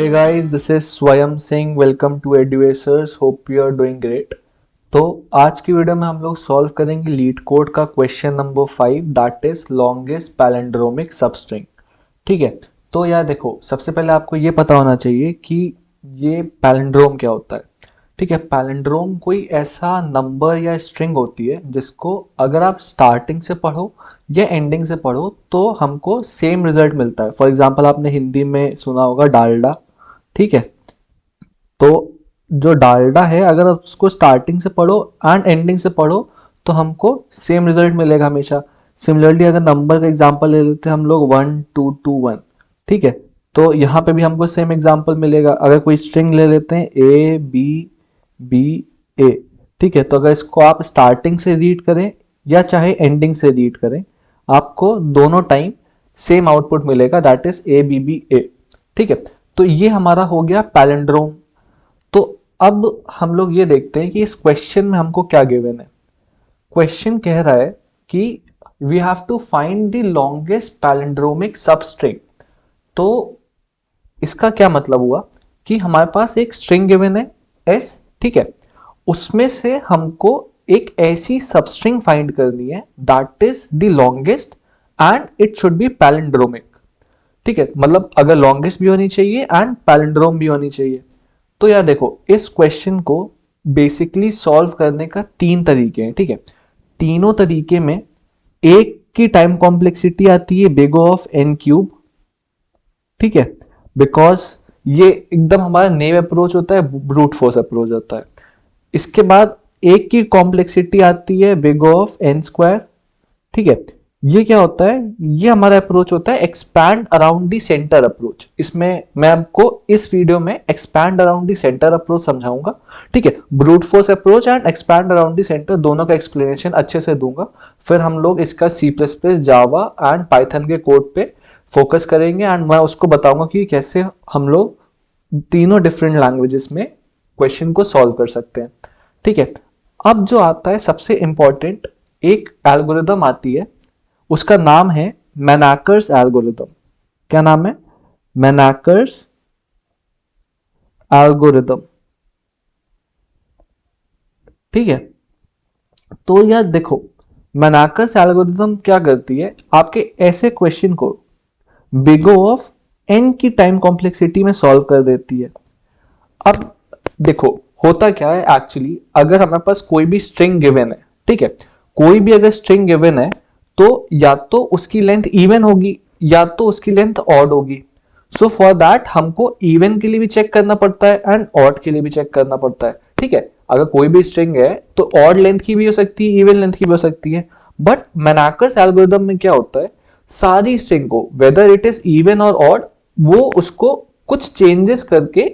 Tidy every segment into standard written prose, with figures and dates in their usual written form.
Hey guys, this is Swayam Singh. Welcome to Eduvacers. Hope you are doing great. तो आज की video में हम लोग सॉल्व करेंगे लीड कोड का question number 5 that is longest palindromic substring. ठीक है, तो यार देखो, सबसे पहले आपको ये पता होना चाहिए कि ये पैलिंड्रोम क्या होता है। ठीक है, पैलिंड्रोम कोई ऐसा नंबर या स्ट्रिंग होती है जिसको अगर आप स्टार्टिंग से पढ़ो या एंडिंग से पढ़ो तो हमको सेम रिजल्ट मिलता है। फॉर एग्जांपल आपने हिंदी में सुना होगा डालडा। ठीक है, तो जो डालडा है अगर आप उसको स्टार्टिंग से पढ़ो एंड एंडिंग से पढ़ो तो हमको सेम रिजल्ट मिलेगा हमेशा। सिमिलरली अगर नंबर का एग्जांपल ले लेते हैं हम लोग 1221। ठीक है, तो यहाँ पे भी हमको सेम एग्जांपल मिलेगा। अगर कोई स्ट्रिंग ले लेते हैं ए बी बी ए, ठीक है, तो अगर इसको आप स्टार्टिंग से रीड करें या चाहे एंडिंग से रीड करें आपको दोनों टाइम सेम आउटपुट मिलेगा, that is A B B A. ठीक है, तो ये हमारा हो गया पैलिंड्रोम। तो अब हम लोग ये देखते हैं कि इस क्वेश्चन में हमको क्या गिवन है। क्वेश्चन कह रहा है कि we have to find the longest palindromic substring. तो इसका क्या मतलब हुआ कि हमारे पास एक स्ट्रिंग गिवन है एस, ठीक है, उसमें से हमको एक ऐसी सबस्ट्रिंग फाइंड करनी है that is the longest and it should be palindromic. ठीक है, मतलब अगर लॉन्गेस्ट भी होनी चाहिए एंड पैलिंड्रोम भी होनी चाहिए। तो यार देखो, इस क्वेश्चन को बेसिकली सॉल्व करने का 3 तरीके हैं। ठीक है, तीनों तरीके में एक की टाइम कॉम्प्लेक्सिटी आती है big O of n cube. ठीक है, बिकॉज ये एकदम हमारा नेव अप्रोच होता है, ब्रूट फोर्स अप्रोच होता है। इसके बाद एक की कॉम्प्लेक्सिटी आती है big O of n square. ठीक है, ये क्या होता है, ये हमारा अप्रोच होता है expand around the center approach. इसमें मैं आपको इस वीडियो में expand around the center approach समझाऊंगा। ठीक है, brute force approach and expand around the centre दोनों का एक्सप्लेनेशन अच्छे से दूंगा। फिर हम लोग इसका C++, जावा एंड पाइथन के कोड पे फोकस करेंगे एंड मैं उसको बताऊंगा कि कैसे हम लोग तीनों डिफरेंट लैंग्वेजेस में क्वेश्चन को सॉल्व कर सकते हैं। ठीक है, अब जो आता है सबसे इंपॉर्टेंट एक एल्गोरिदम आती है, उसका नाम है मैनाकर्स एल्गोरिदम। क्या नाम है? मैनाकर्स एल्गोरिदम। ठीक है, तो यार देखो, मैनाकर्स एल्गोरिदम क्या करती है, आपके ऐसे क्वेश्चन को बिग O ऑफ n की टाइम कॉम्प्लेक्सिटी में सॉल्व कर देती है। अब देखो होता क्या है एक्चुअली, अगर हमारे पास कोई भी स्ट्रिंग गिवन है, ठीक है, कोई भी अगर स्ट्रिंग गिवन है तो या तो उसकी लेंथ इवन होगी या तो उसकी लेंथ ऑड होगी। सो फॉर दैट हमको इवन के लिए भी चेक करना पड़ता है एंड ऑड के लिए भी चेक करना पड़ता है। ठीक है, अगर कोई भी स्ट्रिंग है तो ऑड लेंथ की भी हो सकती है, इवन लेंथ की भी हो सकती है। बट मैनाकर्स एल्गोरिदम में क्या होता है, सारी स्ट्रिंग को वेदर इट इज इवन और ऑड, वो उसको कुछ चेंजेस करके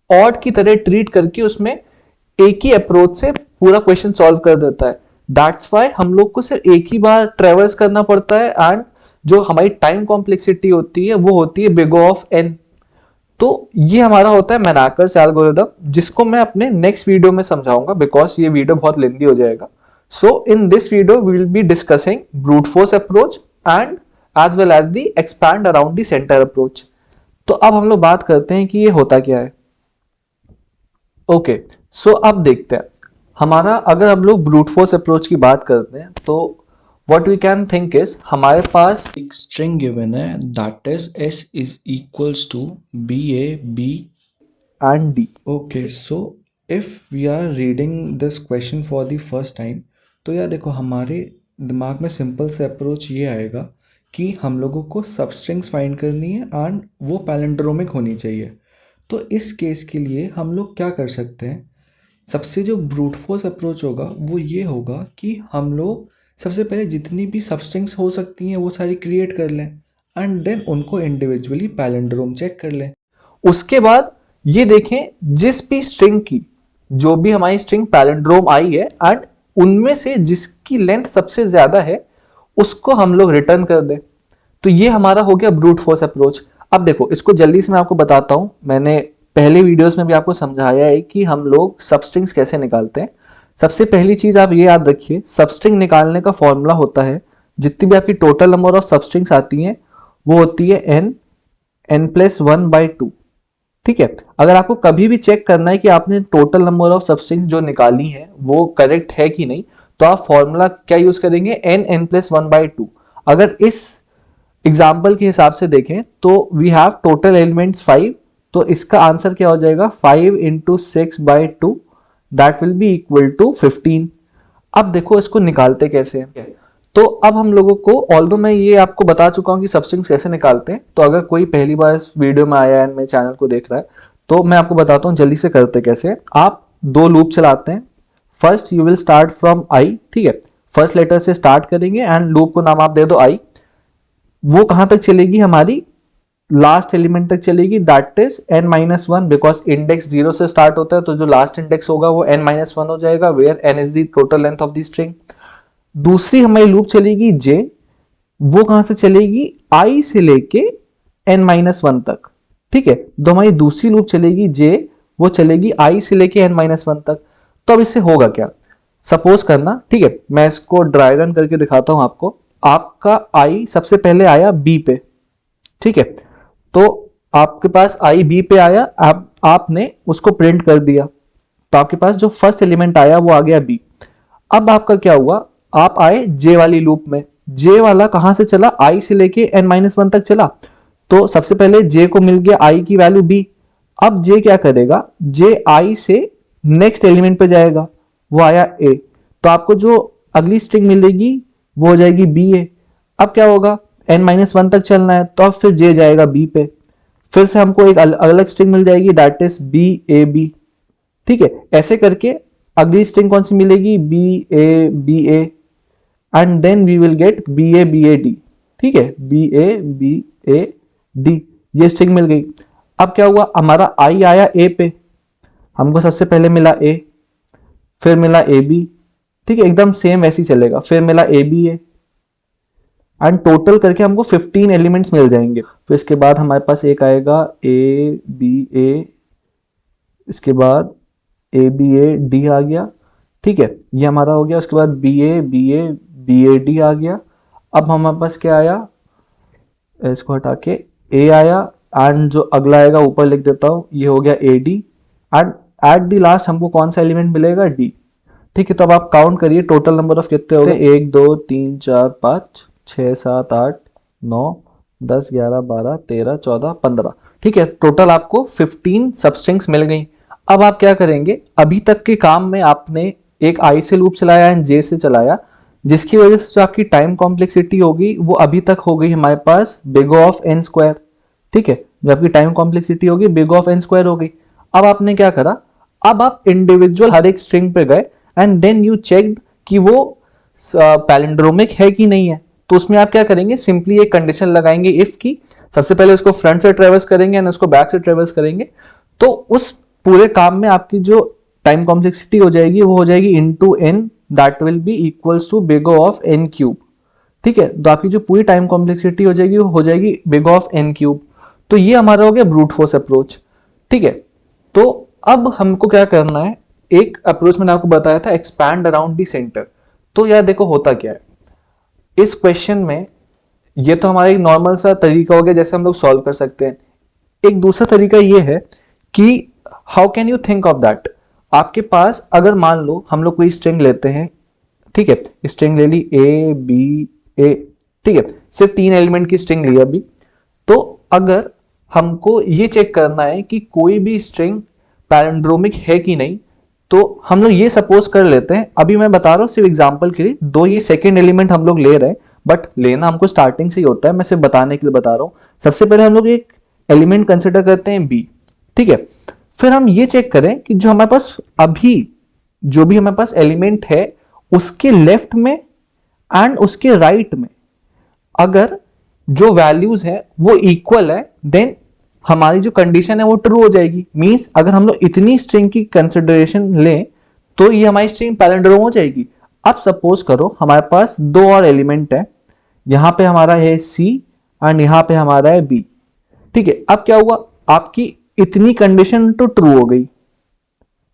ऑड की तरह ट्रीट करके उसमें एक ही अप्रोच से पूरा क्वेश्चन सॉल्व कर देता है। दैट्स वाई हम लोग को सिर्फ एक ही बार ट्रेवर्स करना पड़ता है एंड जो हमारी टाइम कॉम्प्लेक्सिटी होती है वो होती है बिग O ऑफ n। तो ये हमारा होता है मैनाकर्स एल्गोरिदम, जिसको मैं अपने नेक्स्ट वीडियो में समझाऊंगा बिकॉज ये वीडियो बहुत लेंदी हो जाएगा। So in this video we will be discussing brute force approach and as well as the expand around the center approach. तो अब हम लोग बात करते हैं कि ये होता क्या है। ओके, सो अब देखते हैं हमारा, अगर हम लोग ब्रूट फोर्स अप्रोच की बात करते हैं तो what we can think is, हमारे पास एक स्ट्रिंग गिवन है that is s is equals to b a b and d। Okay, so if we are reading this question for the first time तो यार देखो, हमारे दिमाग में सिंपल से अप्रोच ये आएगा कि हम लोगों को सबस्ट्रिंग्स फाइंड करनी है एंड वो पैलिंड्रोमिक होनी चाहिए। तो इस केस के लिए हम लोग क्या कर सकते हैं, सबसे जो ब्रूट फोर्स अप्रोच होगा वो ये होगा कि हम लोग सबसे पहले जितनी भी सबस्ट्रिंग्स हो सकती हैं वो सारी क्रिएट कर लें एंड देन उनको इंडिविजुअली पैलिंड्रोम चेक कर लें। उसके बाद ये देखें जिस भी स्ट्रिंग की, जो भी हमारी स्ट्रिंग पैलिंड्रोम आई है एंड उनमें से जिसकी लेंथ सबसे ज्यादा है उसको हम लोग रिटर्न कर दें। तो ये हमारा हो गया ब्रूट फोर्स अप्रोच। अब देखो, इसको जल्दी से मैं आपको बताता हूं, मैंने पहले वीडियोस में भी आपको समझाया है कि हम लोग सबस्ट्रिंग्स कैसे निकालते हैं। सबसे पहली चीज आप ये याद रखिए, सबस्ट्रिंग निकालने का फॉर्मूला होता है, जितनी भी आपकी टोटल नंबर ऑफ सबस्ट्रिंग्स आती हैं वो होती है n+1/2। ठीक है। अगर आपको कभी भी चेक करना है कि आपने टोटल नंबर ऑफ सबस्ट्रिंग्स जो निकाली है वो करेक्ट है कि नहीं, तो आप फॉर्मूला क्या यूज करेंगे, n+1/2। अगर इस एग्जाम्पल के हिसाब से देखें तो वी हैव टोटल एलिमेंट्स 5, तो इसका आंसर क्या हो जाएगा, 5 × 6/2 that will be equal to 15। अब देखो इसको निकालते कैसे हैं। तो अब हम लोगों को, ऑल्दो मैं ये आपको बता चुका हूं कि सबस्ट्रिंग्स कैसे निकालते हैं, तो अगर कोई पहली बार इस वीडियो में आया है, मेरे चैनल को देख रहा है, तो मैं आपको बताता हूं जल्दी से करते कैसे। आप दो लूप चलाते हैं। First you will start from I, ठीक है, फर्स्ट लेटर से स्टार्ट करेंगे एंड लूप को नाम आप दे दो आई। वो कहां तक चलेगी, हमारी लास्ट एलिमेंट तक चलेगी, that is n-1, because index 0 से स्टार्ट होता है, तो जो लास्ट इंडेक्स होगा वो n-1 हो जाएगा, where n is the total length of the string. दूसरी हमारी लूप चलेगी j, वो कहां से चलेगी, i से लेके n-1 तक, ठीक है। तो हमारी दूसरी लूप चलेगी j, वो चलेगी i से लेके n-1 तक। तो अब इससे होगा क्या, सपोज करना, ठीक है, मैं इसको ड्राई रन करके दिखाता हूं आपको। आपका i सबसे पहले आया b पे, ठीक है, तो आपके पास i b पे आया, आपने उसको प्रिंट कर दिया, तो आपके पास जो फर्स्ट एलिमेंट आया वो आ गया b। अब आपका क्या हुआ, आप आए j वाली लूप में, j वाला कहां से चला, i से लेके n-1 तक चला, तो सबसे पहले j को मिल गया i की वैल्यू b। अब j क्या करेगा, j i से नेक्स्ट एलिमेंट पे जाएगा, वो आया a, तो आपको जो अगली स्ट्रिंग मिलेगी वो हो जाएगी ba। अब क्या होगा, n-1 तक चलना है, तो अब फिर j जाएगा b पे, फिर से हमको एक अलग स्ट्रिंग मिल जाएगी, दैट इज bab, ठीक है। ऐसे करके अगली स्ट्रिंग कौन सी मिलेगी, ba and then we will get bad, ठीक है, bad, ये स्ट्रिंग मिल गई। अब क्या हुआ, हमारा i आया a पे, हमको सबसे पहले मिला a, फिर मिला ab, ठीक है, एकदम सेम वैसे ही चलेगा, फिर मिला aba एंड टोटल करके हमको 15 एलिमेंट्स मिल जाएंगे। फिर इसके बाद हमारे पास एक आएगा aba, इसके बाद abad आ गया, ठीक है, ये हमारा हो गया। उसके बाद bad आ गया। अब हमारे पास क्या आया, इसको हटा के a आया, एंड जो अगला आएगा ऊपर लिख देता हूं, ये हो गया ad, and at the last हमको कौन सा एलिमेंट मिलेगा, d, ठीक है। तो अब आप काउंट करिए टोटल नंबर ऑफ कितने हो गए, 1 2 3 4 5 6 7 8 9 10 11 12 13 14 15, ठीक है, टोटल आपको 15 सबस्ट्रिंग्स मिल गई। अब आप क्या करेंगे, अभी तक के काम में आपने एक i से लूप चलाया एंड j से चलाया, जिसकी वजह से जो आपकी टाइम कॉम्प्लेक्सिटी होगी वो अभी तक हो गई हमारे पास बिग ऑफ n², ठीक है, जो आपकी टाइम कॉम्प्लेक्सिटी होगी बिग ऑफ n² हो गई। अब आपने क्या करा, अब आप इंडिविजुअल हर एक स्ट्रिंग पे गए एंड देन यू चेक कि वो पैलिंड्रोमिक है कि नहीं है। तो उसमें आप क्या करेंगे, सिंपली एक कंडीशन लगाएंगे इफ की, सबसे पहले उसको फ्रंट से ट्रेवर्स करेंगे एंड उसको बैक से ट्रेवर्स करेंगे, तो उस पूरे काम में आपकी जो टाइम कॉम्प्लेक्सिटी हो जाएगी वो हो जाएगी into n, that will be equals to big of n³, ठीक है। तो आपकी जो पूरी टाइम कॉम्प्लेक्सिटी हो जाएगी वो हो जाएगी बिग ऑफ n³। तो ये हमारा हो गया ब्रूट फोर्स अप्रोच, ठीक है। तो अब हमको क्या करना है, एक अप्रोच मैंने आपको बताया था, एक्सपैंड अराउंड दी सेंटर। तो यार देखो होता क्या है इस क्वेश्चन में, ये तो हमारा एक नॉर्मल सा तरीका हो गया जैसे हम लोग सॉल्व कर सकते हैं। एक दूसरा तरीका ये है कि how can you think of that, आपके पास अगर मान लो हम लोग कोई स्ट्रिंग लेते हैं, ठीक है, स्ट्रिंग ले ली a b a, ठीक है, सिर्फ 3 एलिमेंट की स्ट्रिंग ली अभी। तो अगर हमको ये चेक करना है कि कोई भी स्ट्रिंग पैलिंड्रोमिक है कि नहीं, तो हम लोग ये सपोज कर लेते हैं, अभी मैं बता रहा हूँ सिर्फ एग्जांपल के लिए, दो ये सेकंड एलिमेंट हम लोग ले रहे हैं, बट लेना हमको स्टार्टिंग से ही होता है, मैं सिर्फ बताने के लिए बता रहा हूँ। सबसे पहले हम लोग एक एलिमेंट कंसिडर करते हैं b, ठीक है, फिर हम ये चेक करें कि जो हमारे पास अभी जो भी हमारे पास एलिमेंट है उसके लेफ्ट में एंड उसके राइट में अगर जो वैल्यूज है वो इक्वल है, देन हमारी जो कंडीशन है वो ट्रू हो जाएगी। मींस अगर हम लोग इतनी स्ट्रिंग की कंसिडरेशन लें तो ये हमारी स्ट्रिंग पैलिंड्रोम हो जाएगी। अब सपोज करो हमारे पास दो और एलिमेंट है, यहां पे हमारा है C एंड यहां पे हमारा है B, ठीक है। अब क्या हुआ, आपकी इतनी कंडीशन तो ट्रू हो गई,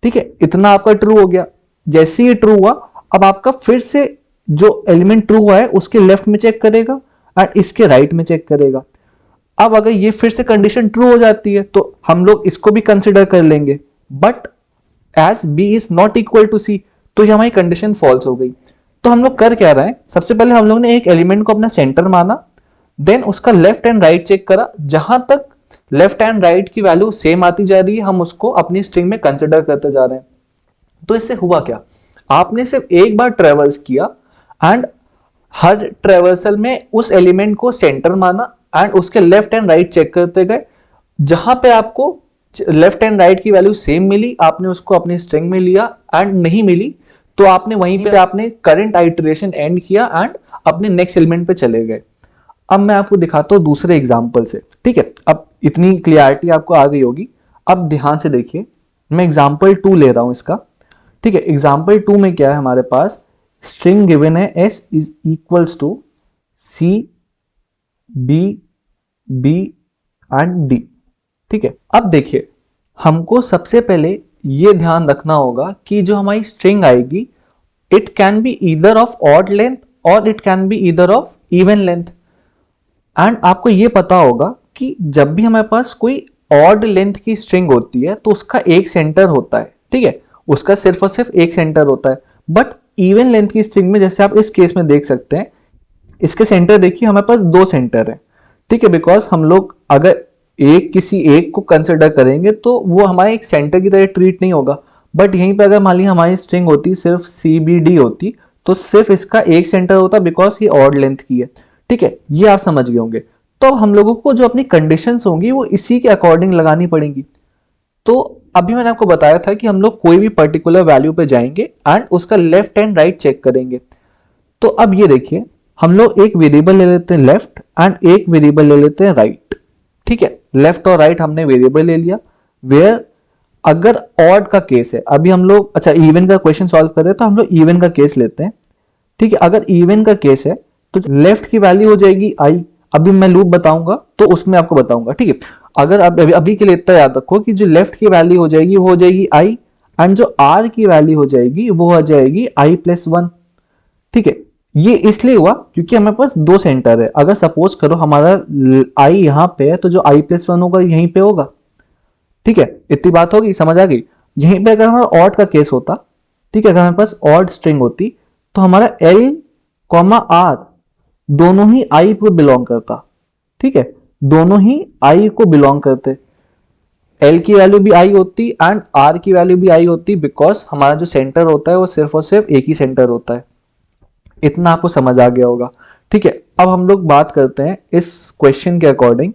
ठीक है, इतना आपका ट्रू हो गया। जैसे ही ट्रू हुआ, अब आपका फिर से जो एलिमेंट ट्रू हुआ है उसके लेफ्ट में चेक करेगा एंड इसके राइट में चेक करेगा। अब अगर ये फिर से कंडीशन ट्रू हो जाती है तो हम लोग इसको भी कंसिडर कर लेंगे, but as B is not equal to C, तो ये हमारी कंडीशन फॉल्स हो गई। तो हम लोग कर क्या रहे हैं, सबसे पहले हम लोग ने एक एलिमेंट को अपना सेंटर माना, देन उसका लेफ्ट एंड राइट चेक करा, जहां तक लेफ्ट एंड राइट की वैल्यू सेम आती जा रही है हम उसको अपनी स्ट्रिंग में कंसिडर करते जा रहे हैं। तो इससे हुआ क्या, आपने सिर्फ एक बार ट्रेवर्स किया एंड हर ट्रेवर्सल में उस एलिमेंट को सेंटर माना एंड उसके लेफ्ट एंड राइट चेक करते गए, जहां पे आपको लेफ्ट एंड राइट की वैल्यू सेम मिली आपने उसको अपनी स्ट्रिंग में लिया, एंड नहीं मिली तो आपने वहीं पे आपने करंट आइटरेशन एंड किया एंड अपने नेक्स्ट एलिमेंट पे चले गए। अब मैं आपको दिखाता हूं दूसरे एग्जांपल से, ठीक है। अब इतनी क्लियरिटी आपको आ गई होगी, अब ध्यान से देखिए, मैं एग्जांपल 2 ले रहा हूं इसका, ठीक है। एग्जांपल 2 में क्या है, हमारे पास स्ट्रिंग गिवन है s is equals to c b b and d, ठीक है। अब देखिए, हमको सबसे पहले ये ध्यान रखना होगा कि जो हमारी स्ट्रिंग आएगी it can be either of odd length और it can be either of even length. And आपको ये पता होगा कि जब भी हमारे पास कोई ऑड लेंथ की स्ट्रिंग होती है तो उसका एक सेंटर होता है, ठीक है, उसका सिर्फ और सिर्फ एक सेंटर होता है। बट इवन लेंथ की स्ट्रिंग में जैसे आप इस केस में देख सकते हैं, इसके सेंटर देखिए हमारे पास 2 सेंटर है, ठीक है। बिकॉज हम लोग अगर किसी एक को कंसिडर करेंगे तो वो हमारे एक सेंटर की तरह ट्रीट नहीं होगा। बट यहीं पे अगर मान ली हमारी स्ट्रिंग होती सिर्फ CBD होती तो सिर्फ इसका एक सेंटर होता, बिकॉज ये ऑड लेंथ की है, ठीक है। ये आप समझ गए होंगे। तो हम लोगों को जो अपनी कंडीशंस होंगी वो इसी के अकॉर्डिंग लगानी पड़ेंगी। तो अभी मैंने आपको बताया था कि हम लोग कोई भी पर्टिकुलर वैल्यू पे जाएंगे एंड उसका लेफ्ट एंड राइट चेक करेंगे। तो अब ये देखिए, हम लोग एक वेरिएबल ले लेते हैं लेफ्ट एंड एक वेरिएबल ले लेते हैं राइट, ठीक है। लेफ्ट और राइट हमने वेरिएबल ले लिया। वेयर अगर ऑड का केस है, अभी हम लोग अच्छा इवन का क्वेश्चन सॉल्व कर रहे हैं तो हम लोग इवन का केस लेते हैं, ठीक है। अगर इवन का केस है तो लेफ्ट की वैल्यू हो जाएगी आई, अभी मैं लूप बताऊंगा तो उसमें आपको बताऊंगा, ठीक है। अगर अब अभी के लिए इतना याद रखो कि जो लेफ्ट की वैल्यू हो जाएगी वो हो जाएगी आई, एंड जो आर की वैल्यू हो जाएगी वो हो जाएगी i+1, ठीक है। ये इसलिए हुआ क्योंकि हमारे पास 2 सेंटर है। अगर सपोज करो हमारा i यहां पे है तो जो i+1 होगा यहीं पे होगा, ठीक है। इतनी बात होगी, समझ आ गई। यहीं पे अगर हमारा ऑड का केस होता, ठीक है, अगर हमारे पास ऑड स्ट्रिंग होती तो हमारा L, R दोनों ही i को बिलोंग करता, ठीक है, दोनों ही i को बिलोंग करते। L की वैल्यू भी i होती एंड R की वैल्यू भी i होती, बिकॉज हमारा जो सेंटर होता है वो सिर्फ और सिर्फ एक ही सेंटर होता है। इतना आपको समझ आ गया होगा, ठीक है। अब हम लोग बात करते हैं इस क्वेश्चन के अकॉर्डिंग।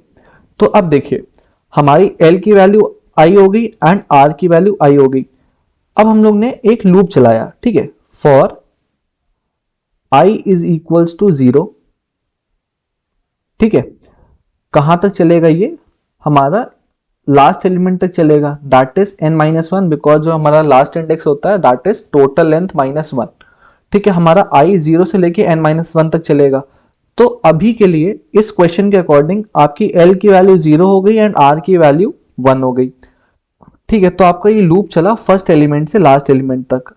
तो अब देखिए, हमारी L की वैल्यू i हो गई एंड R की वैल्यू i हो गई। अब हम लोग ने एक लूप चलाया, ठीक है, for i is equals to 0, ठीक है। कहां तक चलेगा ये, हमारा लास्ट एलिमेंट तक चलेगा, दैट इज n-1, बिकॉज जो हमारा लास्ट इंडेक्स होता है दैट इज टोटल लेंथ -1, ठीक है। हमारा i 0 से लेके n-1 तक चलेगा। तो अभी के लिए इस क्वेश्चन के अकॉर्डिंग आपकी L की वैल्यू 0 हो गई एंड R की वैल्यू 1 हो गई, ठीक है। तो आपका ये लूप चला फर्स्ट एलिमेंट से लास्ट एलिमेंट तक,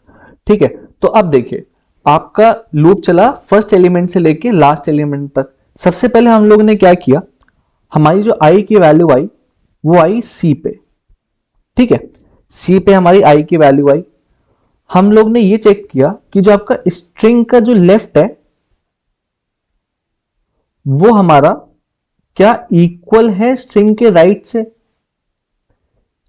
ठीक है। तो अब देखिए, आपका लूप चला फर्स्ट एलिमेंट से लेके लास्ट एलिमेंट तक। सबसे पहले हम लोग ने क्या किया, हमारी जो i की वैल्यू आई वो आई C पे, ठीक है। C पे हमारी i की वैल्यू आई। हम लोग ने ये चेक किया कि जो आपका स्ट्रिंग का जो लेफ्ट है वो हमारा क्या इक्वल है स्ट्रिंग के राइट से।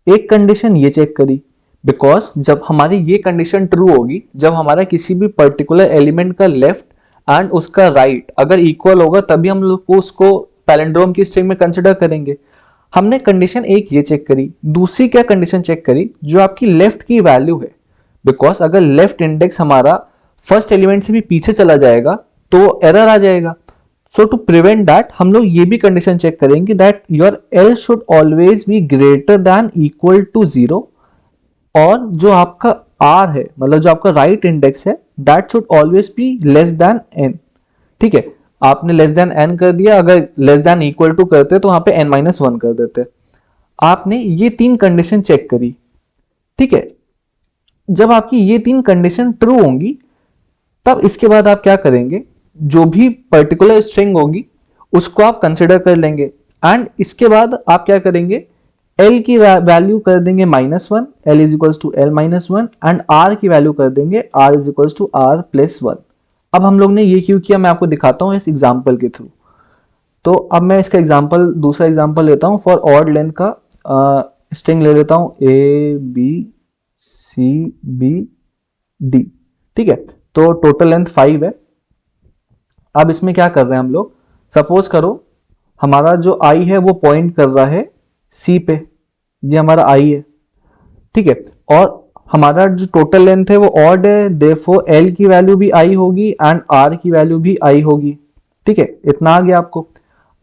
एक कंडीशन ये चेक करी, बिकॉज जब हमारी ये कंडीशन ट्रू होगी, जब हमारा किसी भी पर्टिकुलर एलिमेंट का लेफ्ट एंड उसका राइट अगर इक्वल होगा तभी हम लोग को उसको पैलिंड्रोम की स्ट्रिंग में कंसिडर करेंगे। हमने कंडीशन एक ये चेक करी। दूसरी क्या कंडीशन चेक करी, जो आपकी लेफ्ट की वैल्यू है, बिकॉज अगर लेफ्ट इंडेक्स हमारा फर्स्ट एलिमेंट से भी पीछे चला जाएगा तो एरर आ जाएगा। सो टू प्रिवेंट दैट हम लोग ये भी कंडीशन चेक करेंगे that your L should always be greater than equal to 0, और जो आपका R है, मतलब जो आपका राइट इंडेक्स है, that should always be less than n, ठीक है। आपने लेस देन n कर दिया, अगर लेस देन इक्वल टू करते तो वहां पे n-1 कर देते। आपने ये 3 कंडीशन चेक करी, ठीक है। जब आपकी ये 3 कंडीशन ट्रू होंगी तब इसके बाद आप क्या करेंगे, जो भी पर्टिकुलर स्ट्रिंग होगी उसको आप कंसिडर कर लेंगे। एंड इसके बाद आप क्या करेंगे, L की वैल्यू कर देंगे -1, L is equals to L -1 and R की वैल्यू कर देंगे R is equals to R plus 1। अब हम लोग ने ये क्यों किया मैं आपको दिखाता हूँ इस एग्जाम्पल के थ्रू। तो अब मैं इसका एग्जाम्पल, दूसरा एग्जाम्पल लेता हूँ फॉर ऑड लेंथ का। स्ट्रिंग ले लेता हूँ ABCBD, ठीक है। तो टोटल लेंथ 5 है। अब इसमें क्या कर रहे हैं हम लोग, सपोज करो हमारा जो आई है वो पॉइंट कर रहा है सी पे, ये हमारा आई है, ठीक है। और हमारा जो टोटल लेंथ है वो ऑड है, देयरफॉर एल की वैल्यू भी आई होगी एंड आर की वैल्यू भी आई होगी, ठीक है। इतना आ गया आपको।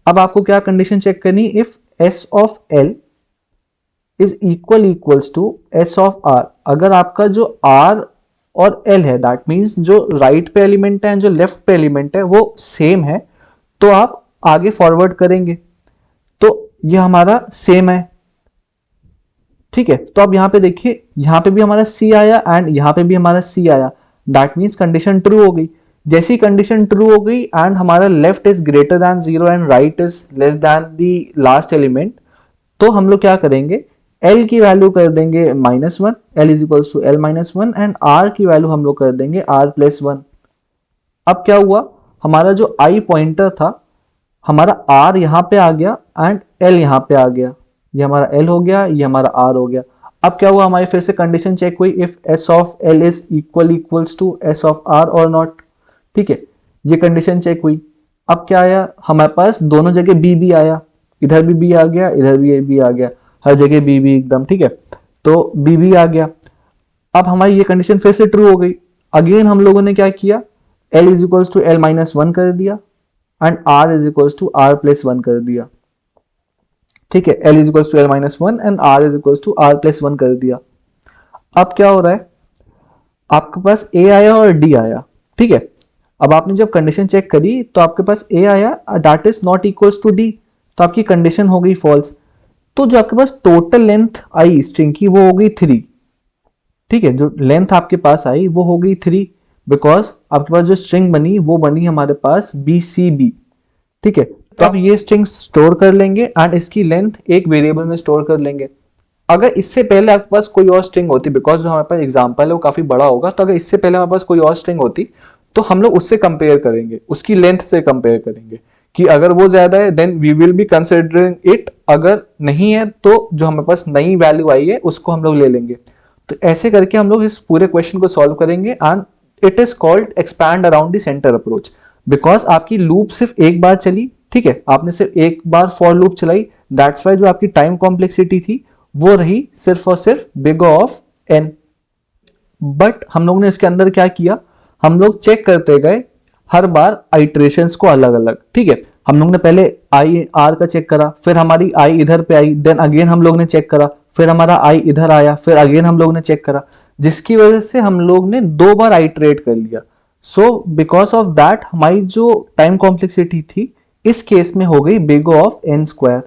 अब आपको क्या कंडीशन चेक करनी, if S of L is equals to S of R. अगर आपका जो आर और एल है, दैट मीन्स जो राइट पे एलिमेंट है जो लेफ्ट पे एलिमेंट है वो सेम है, तो आप आगे फॉरवर्ड करेंगे तो ये हमारा सेम है, ठीक है। तो अब यहां पे देखिए, यहां पे भी हमारा सी आया एंड यहां पे भी हमारा सी आया, दैट मीन्स कंडीशन ट्रू हो गई। जैसी कंडीशन ट्रू हो गई एंड हमारा left is greater than 0 and right is less than the last element, तो हम लोग क्या करेंगे, L की वैल्यू कर देंगे -1, L is equals to L -1 and R की वैल्यू हम लोग कर देंगे R प्लस 1। अब क्या हुआ, हमारा जो I पॉइंटर था, हमारा R यहां पे आ गया एंड L यहां पे आ गया, ये हमारा L हो गया, ये हमारा R हो गया। अब क्या हुआ, हमारी फिर से कंडीशन चेक हुई, if S of L is equals to S of R और नॉट, ठीक है। ये कंडीशन चेक हुई। अब क्या आया, हमारे पास दोनों जगह B आया, इधर भी B आ गया, इधर भी B आ गया, हर जगह B एकदम, ठीक है। तो B आ गया। अब हमारी ये कंडीशन फिर से ट्रू हो गई। अगेन हम लोगों ने क्या किया, L is equals to L -1 कर दिया and R is equals to R plus 1 कर दिया, ठीक है। L is equals to L -1 and R is equals to R plus 1 कर दिया। अब क्या हो रहा है, आपके पास A आया और D आया, ठीक है। अब आपने जब कंडीशन चेक करी तो आपके पास A आया, that is not equals to D, तो आपकी कंडीशन हो गई फॉल्स। तो जो आपके पास टोटल लेंथ आई स्ट्रिंग की वो हो गई 3, ठीक है। जो लेंथ आपके पास आई वो हो गई 3, बिकॉज आपके पास जो स्ट्रिंग बनी वो बनी हमारे पास BCB, ठीक है। तो आप ये स्ट्रिंग स्टोर कर लेंगे एंड इसकी लेंथ एक वेरिएबल में स्टोर कर लेंगे। अगर इससे पहले आपके पास कोई और स्ट्रिंग होती, बिकॉज जो हमारे पास एग्जांपल है वो काफी बड़ा होगा, तो अगर इससे पहले हमारे पास कोई और स्ट्रिंग होती तो हम लोग उससे कंपेयर करेंगे, उसकी लेंथ से कंपेयर करेंगे कि अगर वो ज्यादा है then we will be considering it, अगर नहीं है तो जो हमारे पास नई वैल्यू आई है उसको हम लोग ले लेंगे। तो ऐसे करके हम लोग इस पूरे क्वेश्चन को सॉल्व करेंगे and it is called expand around the center approach, because आपकी लूप सिर्फ एक बार चली, ठीक है। आपने सिर्फ एक बार फॉर लूप चलाई, दैट्स वाई जो आपकी टाइम कॉम्प्लेक्सिटी थी वो रही सिर्फ और सिर्फ बिग ऑफ n। बट हम लोग ने इसके अंदर क्या किया, हम लोग चेक करते गए हर बार आइट्रेशंस को अलग अलग, ठीक है। हम लोग ने पहले आई आर का चेक करा, फिर हमारी आई इधर पे आई, देन अगेन हम लोग ने चेक करा, फिर हमारा आई इधर आया, फिर अगेन हम लोग ने चेक करा, जिसकी वजह से हम लोग ने 2 बार आइट्रेट कर लिया। सो बिकॉज ऑफ दैट हमारी जो टाइम कॉम्प्लेक्सिटी थी इस केस में हो गई बिग ऑफ n स्क्वायर,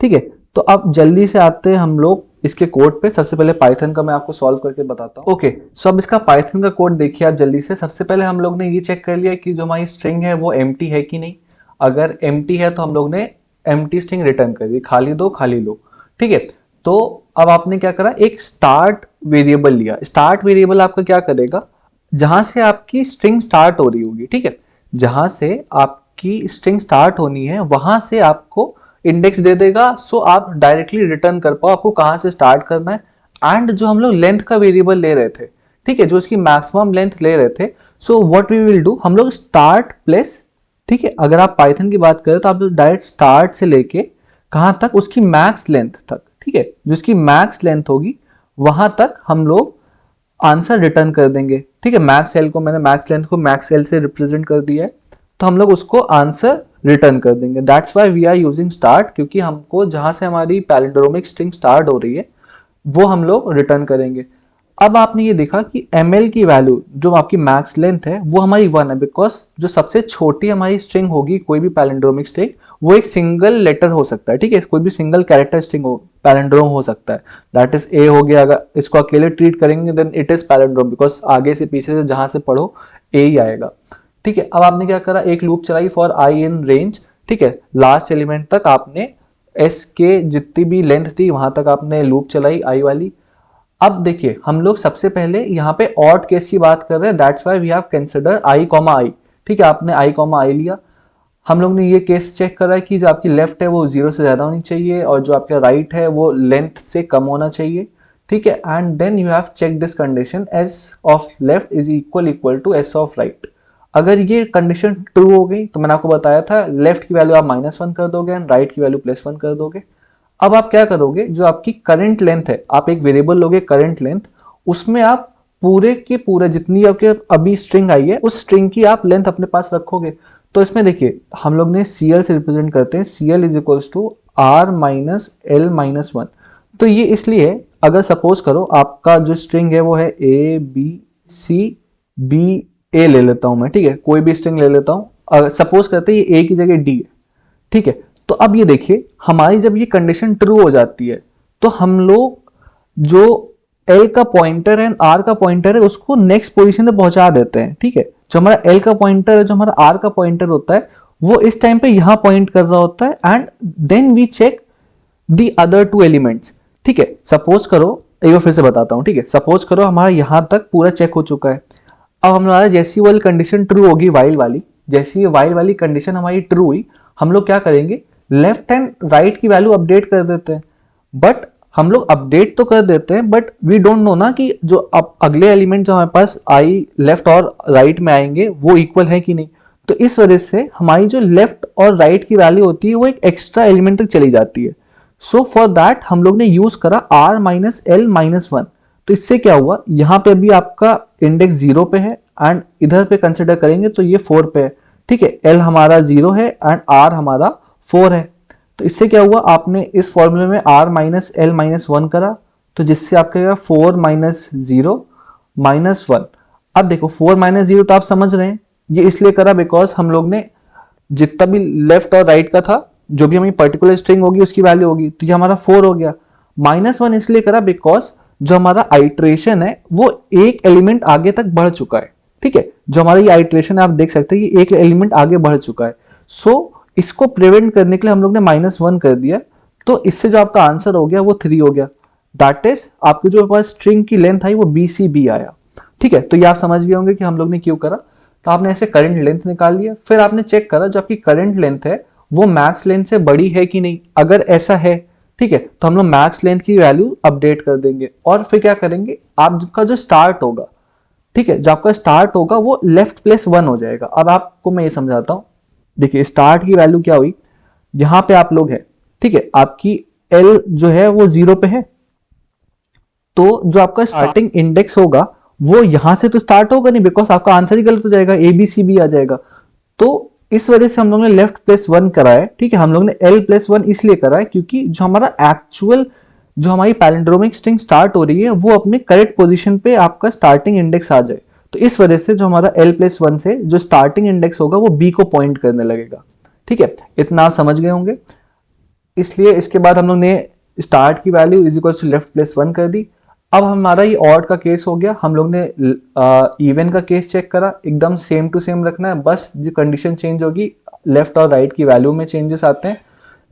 ठीक है। तो अब जल्दी से आते हैं हम लोग इसके कोड पे। सबसे पहले पाइथन का मैं आपको सॉल्व करके बताता हूँ। ओके, सो अब इसका पाइथन का कोड देखिए आप जल्दी से। सबसे पहले हम लोग ने ये चेक कर लिया कि जो हमारी स्ट्रिंग है वो एम्प्टी है कि नहीं। अगर एम्प्टी है तो हम लोग ने एम्प्टी स्ट्रिंग रिटर्न कर दी, खाली दो खाली लो, ठीक है। तो अब आपने क्या करा, एक स्टार्ट वेरिएबल लिया। स्टार्ट वेरिएबल आपका क्या करेगा, जहां से आपकी स्ट्रिंग स्टार्ट हो रही होगी, ठीक है, जहां से आपकी स्ट्रिंग स्टार्ट होनी है वहां से आपको इंडेक्स दे देगा। सो आप डायरेक्टली रिटर्न कर पाओ आपको कहां से स्टार्ट करना है। एंड जो हम लोग लेंथ का वेरिएबल ले रहे थे, ठीक है, जो इसकी मैक्सिमम लेंथ ले रहे थे, so what we will do, हम लोग स्टार्ट प्लेस, ठीक है, अगर आप पाइथन की बात करें तो आप डायरेक्ट स्टार्ट से लेके कहां तक, उसकी मैक्स लेंथ तक, ठीक है, जो इसकी मैक्स लेंथ होगी वहां तक हम लोग आंसर रिटर्न कर देंगे, ठीक है। मैक्स एल को मैंने मैक्स लेंथ को मैक्स एल से रिप्रेजेंट कर दिया है, तो हम लोग उसको आंसर रिटर्न कर देंगे। That's why we are using start, क्योंकि हमको जहां से हमारी पैलिंड्रोमिक स्ट्रिंग स्टार्ट हो रही है वो हम लोग रिटर्न करेंगे। अब आपने ये देखा कि ml की वैल्यू जो आपकी मैक्स लेंथ है वो हमारी 1 है, बिकॉज जो सबसे छोटी हमारी स्ट्रिंग होगी कोई भी पैलिंड्रोमिक स्ट्रिंग वो एक सिंगल लेटर हो सकता है, ठीक है, कोई भी सिंगल कैरेक्टर स्ट्रिंग हो, पैलिंड्रोम हो सकता है, दैट इज ए हो गया। अगर इसको अकेले ट्रीट करेंगे then it is palindrome, because आगे से पीछे से जहां से पढ़ो ए ही आएगा, ठीक है। अब आपने क्या करा, एक लूप चलाई फॉर आई इन रेंज, ठीक है, लास्ट एलिमेंट तक आपने एस के जितनी भी लेंथ थी वहां तक आपने लूप चलाई आई वाली। अब देखिए हम लोग सबसे पहले यहाँ पे ऑड केस की बात कर रहे हैं, that's why we have consider I comma I. ठीक है, आपने आई कॉमा आई लिया, हम लोग ने ये केस चेक करा है कि जो आपकी लेफ्ट है वो 0 से ज्यादा होनी चाहिए और जो आपका राइट है वो लेंथ से कम होना चाहिए। ठीक है, and then you have check this condition S of left is equal to S of right. अगर ये कंडीशन ट्रू हो गई तो मैंने आपको बताया था लेफ्ट की वैल्यू आप -1 कर दोगे एंड राइट की वैल्यू +1 कर दोगे। अब आप क्या करोगे, जो आपकी करंट लेंथ है, आप एक वेरिएबल लोगे करंट लेंथ, उसमें आप पूरे के पूरे जितनी आपके अभी स्ट्रिंग आई है उस स्ट्रिंग की आप लेंथ अपने पास रखोगे। तो इसमें देखिए हम लोग ने CL से रिप्रेजेंट करते हैं, CL is equals to R minus L minus 1। तो ये इसलिए अगर सपोज करो आपका जो स्ट्रिंग है वो है ABCBA ले लेता हूं मैं, ठीक है, कोई भी स्ट्रिंग ले लेता हूं, सपोज करते हैं ये A की जगह D है। ठीक है, तो अब ये देखिए हमारी जब ये कंडीशन ट्रू हो जाती है तो हम लोग जो L का पॉइंटर है R का पॉइंटर है उसको नेक्स्ट पोजीशन पे पहुंचा देते हैं। ठीक है, जो हमारा L का पॉइंटर है, जो हमारा R का पॉइंटर होता है, वो इस टाइम पे यहां पॉइंट कर रहा होता है and then we check the other two elements. ठीक है, सपोज करो, एक बार फिर से बताता हूं। ठीक है, सपोज करो हमारा यहां तक पूरा चेक हो चुका है। अब हमारा जैसी वाली कंडीशन ट्रू होगी वाइल वाली, जैसी वाइल वाली कंडीशन हमारी ट्रू हुई, हम लोग क्या करेंगे, लेफ्ट एंड राइट की वैल्यू अपडेट कर देते हैं। बट हम लोग अपडेट तो कर देते हैं बट वी डोंट नो ना कि जो अब अगले एलिमेंट जो हमारे पास आई लेफ्ट और राइट में आएंगे वो इक्वल है कि नहीं। तो इस वजह से हमारी जो लेफ्ट और राइट की वैल्यू होती है वो एक एक्स्ट्रा एलिमेंट तक चली जाती है। सो फॉर दैट हम लोग ने यूज करा R माइनस L माइनस 1। तो इससे क्या हुआ, यहाँ पे भी आपका इंडेक्स 0 पे है एंड इधर पे कंसिडर करेंगे तो ये 4 पे है। ठीक है, L हमारा 0 है एंड R हमारा 4 है। तो इससे क्या हुआ, आपने इस फॉर्मूले में R माइनस L माइनस 1 करा तो जिससे आपका 4 माइनस 0 माइनस 1। अब देखो 4 माइनस 0 तो आप समझ रहे हैं, ये इसलिए करा बिकॉज हम लोग ने जितना भी लेफ्ट और राइट का था, जो भी हमारी पर्टिकुलर स्ट्रिंग होगी उसकी वैल्यू होगी, तो ये हमारा 4 हो गया। -1 इसलिए करा बिकॉज जो हमारा आइट्रेशन है वो एक एलिमेंट आगे तक बढ़ चुका है। ठीक है, जो हमारा ये आइट्रेशन है आप देख सकते हैं कि एक एलिमेंट आगे बढ़ चुका है। सो इसको प्रिवेंट करने के लिए हम लोग ने -1 कर दिया, तो इससे जो आपका आंसर हो गया वो 3 हो गया। दैट इज आपकी जो पास स्ट्रिंग की लेंथ आई वो BCB आया। ठीक है, तो ये आप समझ गए होंगे कि हम लोग ने क्यों करा। तो आपने ऐसे करंट लेंथ निकाल लिया, फिर आपने चेक करा जो आपकी करंट लेंथ है वो मैक्स लेंथ से बड़ी है कि नहीं। अगर ऐसा है, ठीक है, तो हम लोग मैक्स लेंथ की वैल्यू अपडेट कर देंगे और फिर क्या करेंगे, आपका जो स्टार्ट होगा, ठीक है, जो आपका स्टार्ट होगा वो लेफ्ट +1 हो जाएगा। अब आपको मैं ये समझाता हूं, देखिए स्टार्ट की वैल्यू क्या हुई, यहां पे आप लोग है, ठीक है, आपकी L जो है वो 0 पे है, तो जो आपका स्टार्टिंग इंडेक्स होगा वो यहां से तो स्टार्ट होगा नहीं बिकॉज आपका आंसर ही गलत हो जाएगा, ABCB आ जाएगा। तो इस वजह से हम लोग ने लेफ्ट +1 करा है। ठीक है, हम लोग ने L+1 इसलिए करा है क्योंकि जो हमारा एक्चुअल जो हमारी पैलिंड्रोमिक स्ट्रिंग स्टार्ट हो रही है वो अपने करेक्ट पोजीशन पे आपका स्टार्टिंग इंडेक्स आ जाए। तो इस वजह से जो हमारा L+1 से जो स्टार्टिंग इंडेक्स होगा वो B को पॉइंट करने लगेगा। ठीक है, इतना आप समझ गए होंगे। इसलिए इसके बाद हम लोग ने स्टार्ट की value is equal to left +1 कर दी। अब हमारा ये ऑड का केस हो गया, हम लोग ने इवन का केस चेक करा, एकदम सेम टू सेम रखना है, बस जो कंडीशन चेंज होगी लेफ्ट और राइट की वैल्यू में चेंजेस आते हैं।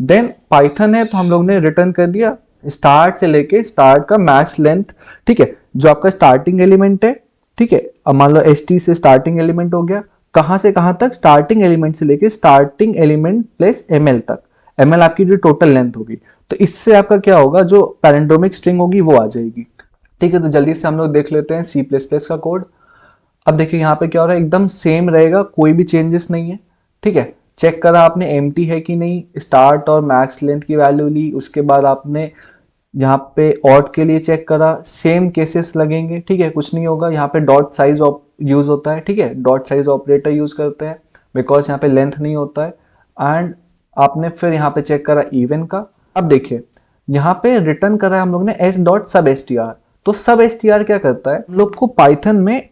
देन पाइथन है तो हम लोग ने रिटर्न कर दिया स्टार्ट से लेके स्टार्ट का मैक्स लेंथ। ठीक है, जो आपका स्टार्टिंग एलिमेंट है, ठीक है, अब मान लो ST से स्टार्टिंग एलिमेंट हो गया, कहां से कहां तक, स्टार्टिंग एलिमेंट से लेके स्टार्टिंग एलिमेंट प्लस ML तक, ML आपकी जो टोटल लेंथ होगी। तो इससे आपका क्या होगा, जो पैलिंड्रोमिक स्ट्रिंग होगी वो आ जाएगी। ठीक है, तो जल्दी से हम लोग देख लेते हैं C++ का कोड। अब देखिए यहाँ पे क्या हो रहा है, एकदम सेम रहेगा, कोई भी चेंजेस नहीं है। ठीक है, चेक करा आपने एम्प्टी है कि नहीं, स्टार्ट और मैक्स लेंथ की वैल्यू ली, उसके बाद आपने यहाँ पे ऑड के लिए चेक करा, सेम केसेस लगेंगे। ठीक है, कुछ नहीं होगा, यहाँ पे डॉट साइज यूज होता है। ठीक है, डॉट साइज ऑपरेटर यूज करते हैं बिकॉज यहाँ पे लेंथ नहीं होता है। एंड आपने फिर यहाँ पे चेक करा इवन का। अब देखिए यहाँ पे रिटर्न करा है हम लोग ने s.substr। तो substr क्या करता है, हम लोग को पाइथन में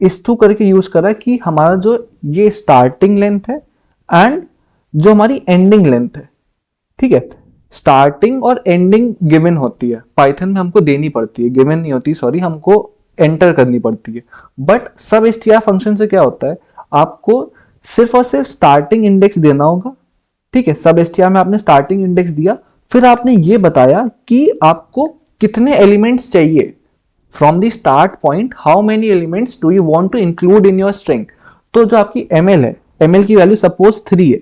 इस टू करके यूज करा कि हमारा जो ये स्टार्टिंग लेंथ है एंड जो हमारी एंडिंग लेंथ है, ठीक है, स्टार्टिंग और एंडिंग गिवन होती है, पाइथन में हमको देनी पड़ती है, गिवन नहीं होती, सॉरी, हमको एंटर करनी पड़ती है। बट substr फंक्शन से क्या होता है, आपको सिर्फ और सिर्फ स्टार्टिंग इंडेक्स देना होगा। ठीक है, substr में आपने स्टार्टिंग इंडेक्स दिया फिर आपने ये बताया कि आपको कितने एलिमेंट्स चाहिए from the start point, how many elements do you want to include in your string. तो जो आपकी ml है, ml की वैल्यू सपोज 3 है,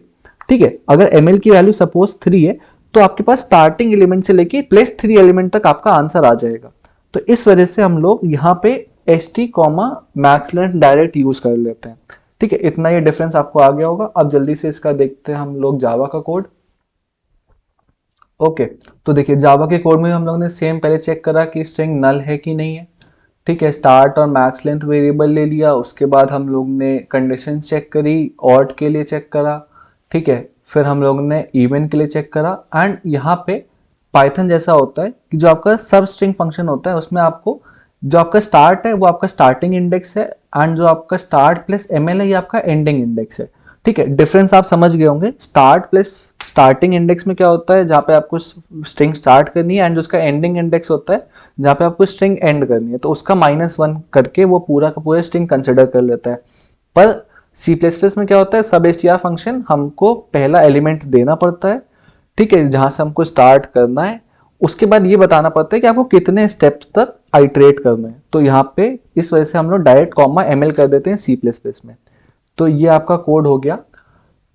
ठीक है, अगर ml की वैल्यू सपोज 3 है तो आपके पास स्टार्टिंग एलिमेंट से लेके प्लस 3 एलिमेंट तक आपका आंसर आ जाएगा। तो इस वजह से हम लोग यहाँ पे st comma max length direct use कर लेते हैं। ठीक है, इतना ये डिफरेंस आपको आ गया होगा। अब जल्दी से इसका देखते हैं हम लोग जावा का कोड। ओके, तो देखिए जावा के कोड में हम लोग ने सेम पहले चेक करा कि स्ट्रिंग नल है कि नहीं है। ठीक है, स्टार्ट और मैक्स लेंथ वेरिएबल ले लिया, उसके बाद हम लोग ने कंडीशन चेक करी, ऑड के लिए चेक करा। ठीक है, फिर हम लोग ने इवन के लिए चेक करा। एंड यहाँ पे पाइथन जैसा होता है कि जो आपका सब स्ट्रिंग फंक्शन होता है उसमें आपको जो आपका स्टार्ट है वो आपका स्टार्टिंग इंडेक्स है, एंड जो आपका स्टार्ट प्लस ml है ये आपका एंडिंग इंडेक्स है। ठीक है, डिफरेंस आप समझ गए होंगे। स्टार्ट प्लस स्टार्टिंग इंडेक्स में क्या होता है, जहाँ पे आपको स्ट्रिंग स्टार्ट करनी है, एंड जो उसका एंडिंग इंडेक्स होता है जहाँ पे आपको स्ट्रिंग एंड करनी है, तो उसका -1 करके वो पूरा का पूरा स्ट्रिंग कंसिडर कर लेता है। पर सी प्लस प्लस में क्या होता है, सब str फंक्शन हमको पहला एलिमेंट देना पड़ता है, ठीक है, जहां से हमको स्टार्ट करना है, उसके बाद ये बताना पड़ता है कि आपको कितने स्टेप्स तक आइट्रेट करना है। तो यहाँ पे इस वजह से हम लोग डायरेक्ट कॉमा ml कर देते हैं सी प्लस प्लस में। तो ये आपका कोड हो गया।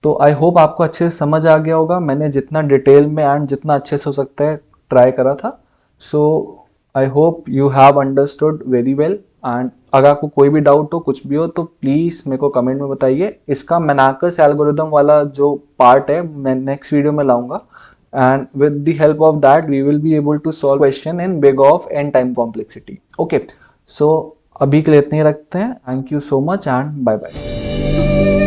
तो आई होप आपको अच्छे से समझ आ गया होगा। मैंने जितना डिटेल में एंड जितना अच्छे से हो सकता है ट्राई करा था। So I hope you have understood very well. And अगर आपको कोई भी डाउट हो, कुछ भी हो, तो प्लीज़ मेरे को कमेंट में बताइए। इसका मेनाकस एल्गोरिदम वाला जो पार्ट है मैं नेक्स्ट वीडियो में लाऊंगा, and with the help of that we will be able to solve question in big of n time complexity. Okay, so अभी के लिए इतने ही रखते हैं। Thank you so much and bye bye.